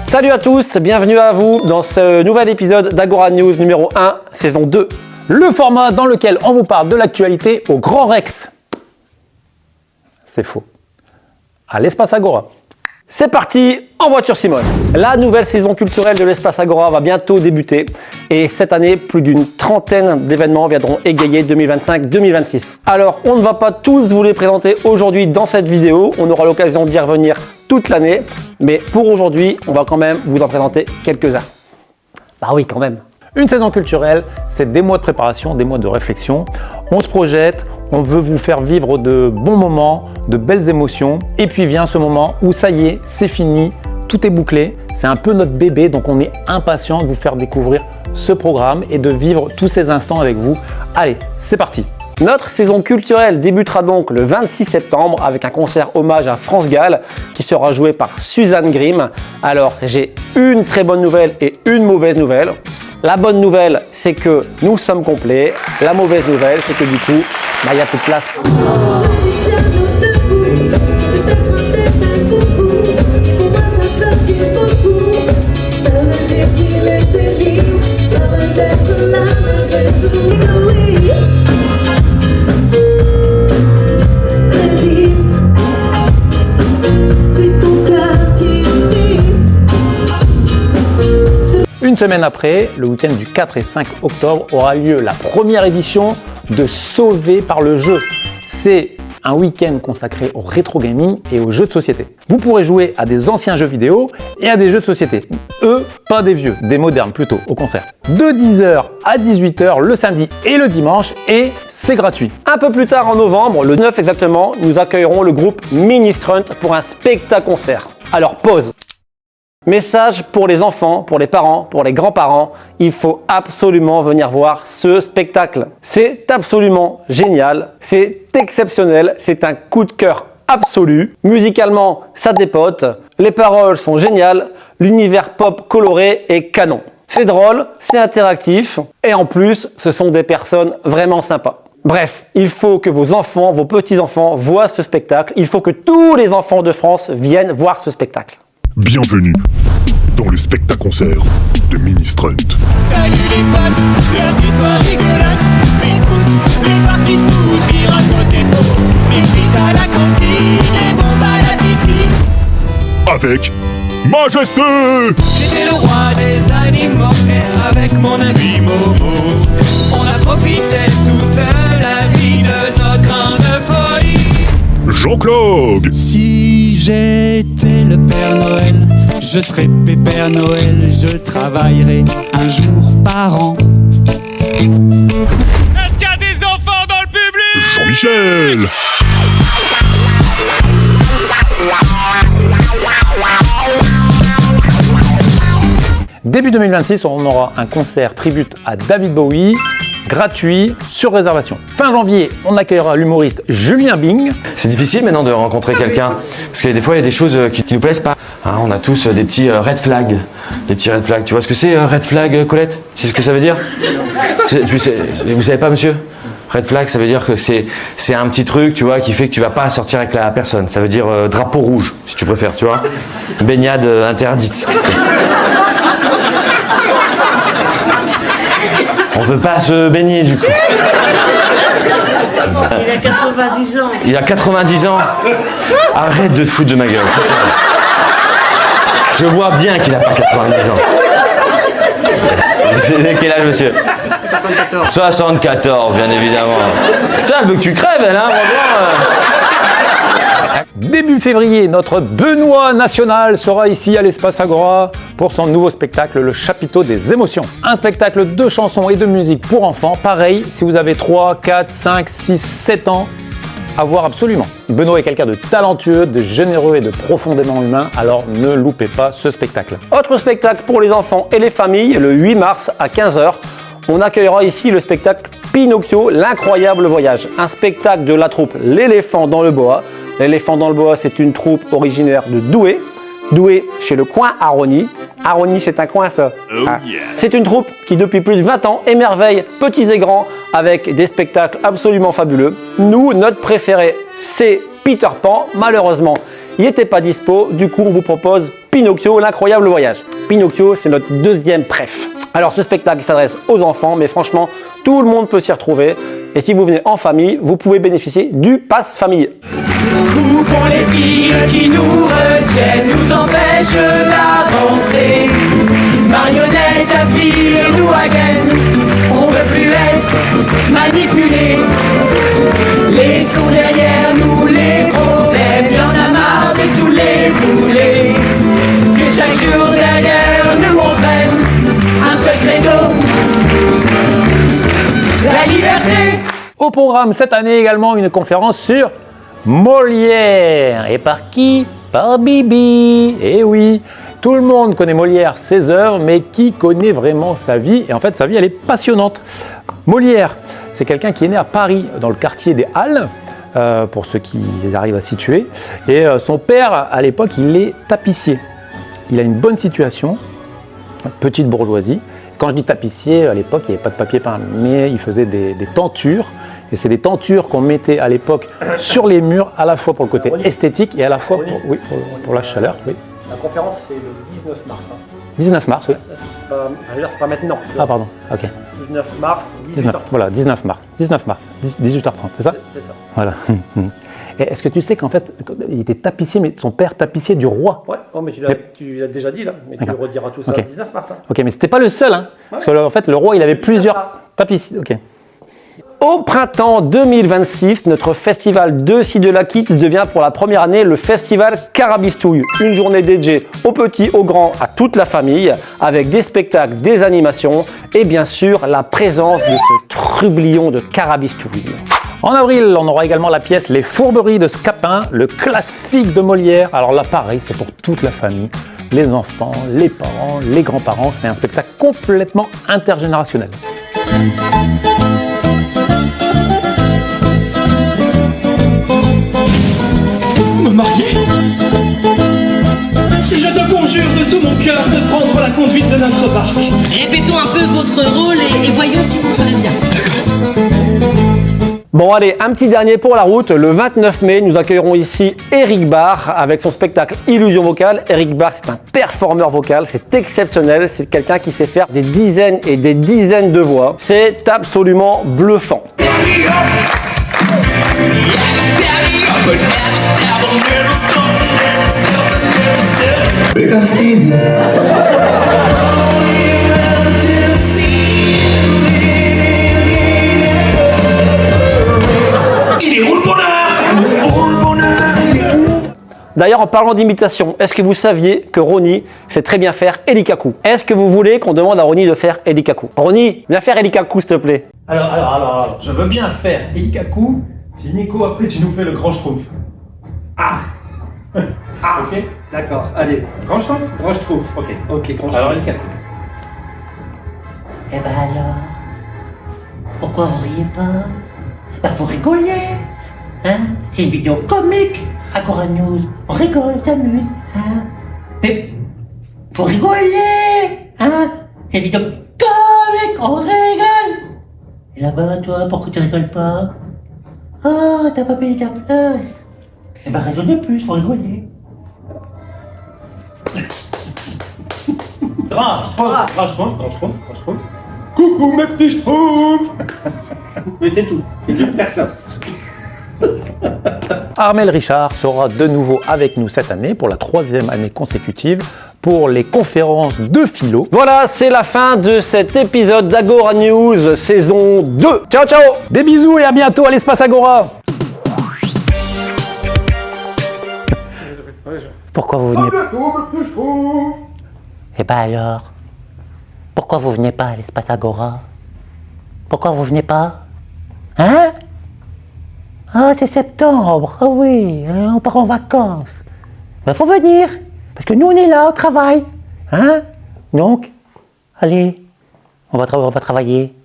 Salut à tous, bienvenue à vous dans ce nouvel épisode d'Agora News numéro 1, saison 2. Le format dans lequel on vous parle de l'actualité au Grand Rex. C'est faux. À l'Espace Agora. C'est parti, en voiture Simone. La nouvelle saison culturelle de l'Espace Agora va bientôt débuter et cette année, plus d'une trentaine d'événements viendront égayer 2025-2026. Alors, on ne va pas tous vous les présenter aujourd'hui dans cette vidéo, on aura l'occasion d'y revenir toute l'année, mais pour aujourd'hui, on va quand même vous en présenter quelques-uns. Bah oui, quand même. Une saison culturelle, c'est des mois de préparation, des mois de réflexion. On se projette, on veut vous faire vivre de bons moments, de belles émotions. Et puis vient ce moment où ça y est, c'est fini, tout est bouclé. C'est un peu notre bébé, donc on est impatient de vous faire découvrir ce programme et de vivre tous ces instants avec vous. Allez, c'est parti! Notre saison culturelle débutera donc le 26 septembre avec un concert hommage à France Gall qui sera joué par Suzanne Grimm. Alors, j'ai une très bonne nouvelle et une mauvaise nouvelle. La bonne nouvelle, c'est que nous sommes complets. La mauvaise nouvelle, c'est que du coup, il n'y a plus de place. Une semaine après, le week-end du 4 et 5 octobre, aura lieu la première édition de Sauvé par le jeu. C'est un week-end consacré au rétro gaming et aux jeux de société. Vous pourrez jouer à des anciens jeux vidéo et à des jeux de société. Eux, pas des vieux, des modernes plutôt, au contraire. De 10h à 18h le samedi et le dimanche et c'est gratuit. Un peu plus tard en novembre, le 9 exactement, nous accueillerons le groupe Ministrunt pour un spectacle-concert. Alors pause. Message pour les enfants, pour les parents, pour les grands-parents, il faut absolument venir voir ce spectacle. C'est absolument génial, c'est exceptionnel, c'est un coup de cœur absolu. Musicalement, ça dépote, les paroles sont géniales, l'univers pop coloré est canon. C'est drôle, c'est interactif et en plus, ce sont des personnes vraiment sympas. Bref, il faut que vos enfants, vos petits-enfants voient ce spectacle, il faut que tous les enfants de France viennent voir ce spectacle. Bienvenue dans le spectacle-concert de Ministrunt. Salut les potes, leurs histoires rigolotes. Les foot, les parties de foot, rire à cause des faux. Les frites à la cantine, les bombes à la piscine. Avec Majesté. J'étais le roi des animaux et avec mon ami Momo, on a profité toute la vie de notre grande folie. Jean-Claude. Si j'étais le Père Noël, je serais Pépère Noël, je travaillerais un jour par an. Est-ce qu'il y a des enfants dans le public? Jean-Michel. Début 2026, on aura un concert tribute à David Bowie, gratuit, sur réservation. Fin janvier, on accueillera l'humoriste Julien Bing. C'est difficile maintenant de rencontrer quelqu'un parce que des fois il y a des choses qui nous plaisent pas. Hein, on a tous des petits red flags. Des petits red flags. Tu vois ce que c'est red flag, Colette? Tu sais ce que ça veut dire? Vous savez pas, monsieur? Red flag, ça veut dire que c'est un petit truc, tu vois, qui fait que tu vas pas sortir avec la personne. Ça veut dire drapeau rouge, si tu préfères, tu vois. Baignade interdite. On peut pas se baigner du coup. Il a 90 ans. Il a 90 ans. Arrête de te foutre de ma gueule. Ça. Je vois bien qu'il a pas 90 ans. C'est quel âge, monsieur? 74, bien évidemment. Putain, elle veut que tu crèves, elle, hein, Début février, notre Benoît National sera ici à l'Espace Agora pour son nouveau spectacle, Le Chapiteau des émotions. Un spectacle de chansons et de musique pour enfants. Pareil, si vous avez 3, 4, 5, 6, 7 ans, à voir absolument. Benoît est quelqu'un de talentueux, de généreux et de profondément humain, alors ne loupez pas ce spectacle. Autre spectacle pour les enfants et les familles, le 8 mars à 15h. On accueillera ici le spectacle Pinocchio, l'incroyable voyage. Un spectacle de la troupe L'éléphant dans le boa. L'éléphant dans le boa, c'est une troupe originaire de Douai. Douai, chez le coin Aroni. Aroni, c'est un coin, ça. C'est une troupe qui, depuis plus de 20 ans, émerveille petits et grands avec des spectacles absolument fabuleux. Nous, notre préféré, c'est Peter Pan. Malheureusement, il n'était pas dispo. Du coup, on vous propose Pinocchio, l'incroyable voyage. Pinocchio, c'est notre deuxième préf. Alors ce spectacle s'adresse aux enfants, mais franchement, tout le monde peut s'y retrouver. Et si vous venez en famille, vous pouvez bénéficier du pass famille. Où vont les filles qui nous retiennent, nous empêchent d'avancer? Marionnettes à fil, nous againent, on veut plus être manipulés. Laissons derrière nous les problèmes, y'en a marre de tous les boulets. Que chaque jour derrière nous on traîne un seul credo, la liberté. Au programme cette année également une conférence sur Molière. Et par qui? Par Bibi. Et oui, tout le monde connaît Molière, ses œuvres, mais qui connaît vraiment sa vie? Et en fait, sa vie, elle est passionnante. Molière, c'est quelqu'un qui est né à Paris, dans le quartier des Halles, pour ceux qui arrivent à situer. Et son père, à l'époque, il est tapissier. Il a une bonne situation, petite bourgeoisie. Quand je dis tapissier, à l'époque, il n'y avait pas de papier peint, mais il faisait des tentures. Et c'est des tentures qu'on mettait à l'époque sur les murs, à la fois pour le côté esthétique et à la fois pour la chaleur. Oui. La conférence, c'est le 19 mars. 19 mars, oui. C'est pas maintenant. Ah, pardon, ok. 19 mars, 19, voilà, 19 mars, 18h30, c'est ça? C'est ça. Voilà. Et est-ce que tu sais qu'en fait, il était tapissier, mais son père tapissier du roi? Ouais, oh, mais tu l'as déjà dit là, mais tu rediras tout ça le 19 mars. Hein. Ok, mais c'était pas le seul, hein, parce que en fait, le roi, il avait plusieurs tapissiers. Ok. Au printemps 2026, notre festival de Cidelat Kids devient pour la première année le festival Carabistouille. Une journée dédiée aux petits, aux grands, à toute la famille, avec des spectacles, des animations et bien sûr la présence de ce trublion de Carabistouille. En avril, on aura également la pièce Les Fourberies de Scapin, le classique de Molière. Alors là, pareil, c'est pour toute la famille, les enfants, les parents, les grands-parents. C'est un spectacle complètement intergénérationnel. Me marier? Je te conjure de tout mon cœur de prendre la conduite de notre barque. Répétons un peu votre rôle et voyons si vous ferez bien. Bon allez, un petit dernier pour la route. Le 29 mai, nous accueillerons ici Eric Barr avec son spectacle Illusion vocale. Eric Barr, c'est un performeur vocal, c'est exceptionnel. C'est quelqu'un qui sait faire des dizaines et des dizaines de voix. C'est absolument bluffant. D'ailleurs, en parlant d'imitation, est-ce que vous saviez que Ronnie sait très bien faire Eli Kaku? Est-ce que vous voulez qu'on demande à Ronnie de faire Eli Kaku? Ronnie, viens faire Eli Kaku, s'il te plaît. Alors, je veux bien faire Eli Kaku si Nico, après, tu nous fais le grand schtroumpf. Ok? D'accord, allez. Grand schtroumpf? Grand schtroumpf, ok. Ok, grand Alors, Eli Kaku. Eh ben alors, pourquoi vous riez pas? Bah vous rigolez, hein? C'est une vidéo comique, Agora News. On rigole, on s'amuse, hein? Mais faut rigoler, hein? C'est une vidéo comique, on rigole. Et là-bas, toi, pourquoi tu rigoles pas? Oh, t'as pas payé ta place. Eh ben raison de plus, faut rigoler. Grand schtroumpf. Coucou mes petits schtroumpfs. Mais c'est tout, c'est juste faire ça. Armel Richard sera de nouveau avec nous cette année pour la 3e année consécutive pour les conférences de philo. Voilà, c'est la fin de cet épisode d'Agora News saison 2. Ciao, ciao! Des bisous et à bientôt à l'Espace Agora. Pourquoi vous venez pas? Eh ben alors, pourquoi vous venez pas à l'Espace Agora? Pourquoi vous venez pas? Hein? Ah, c'est septembre, ah oui, on part en vacances. Ben faut venir, parce que nous on est là, on travaille. Hein? Donc, allez, on va travailler.